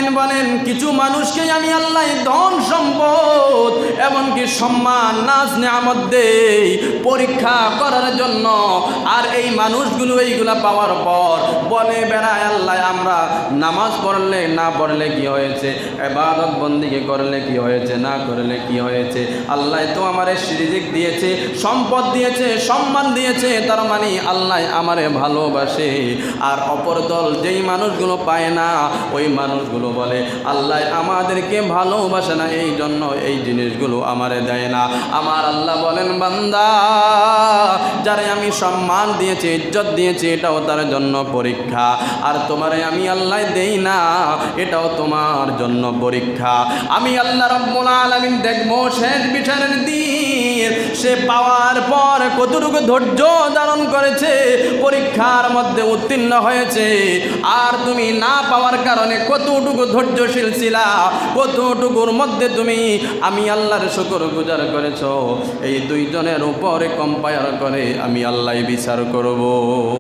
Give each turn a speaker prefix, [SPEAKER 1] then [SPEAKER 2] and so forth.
[SPEAKER 1] আলামিন বলেন, কিছু মানুষকে আমি আল্লাহ ধন সম্পদ এমনকি সম্মান নাজ নিয়ামত দেই পরীক্ষা করার জন্য। আর এই মানুষগুলো এইগুলা পাওয়ার পর বলে বেড়ায়, আল্লাহ আমরা নামাজ পড়লে না পড়লে কি হয়েছে, ইবাদত বন্দেগী করলে কি হয়েছে, না করলে কি হয়েছে, আল্লাহ তো আমারে রিজিক দিয়েছে, সম্পদ দিয়েছে, সম্মান দিয়েছে, তার মানে আল্লাহ আমারে ভালোবাসে। আর অপর দল যেই মানুষগুলো পায় না, ওই মানুষগুলো বলে আল্লাহ আমাদেরকে ভালোবাসে না, এই জন্য এই জিনিসগুলো আমারে দেয় না। আমার আল্লাহ বলেন, বান্দা যারে আমি সম্মান দিয়েছি, ইজ্জত দিয়েছি, এটাও তার জন্য পরীক্ষা। আর তোমারে আমি আল্লাহ দেই না, এটাও তোমার জন্য পরীক্ষা। আমি আল্লাহ রাব্বুল আলামিন দেখবো শেষ বিচারের দিন সে পাওয়ার পর কতটুকু ধৈর্য ধারণ করেছে, পরীক্ষার মধ্যে উত্তীর্ণ হয়েছে। আর তুমি না পাওয়ার কারণে কতটুকু ধৈর্যশীল ছিলা, কতটুকুর মধ্যে তুমি আমি আল্লাহর শুকর গুজার করেছো, এই দুইজনের উপরে কম্পায়ার করে আমি আল্লাহ বিচার করব।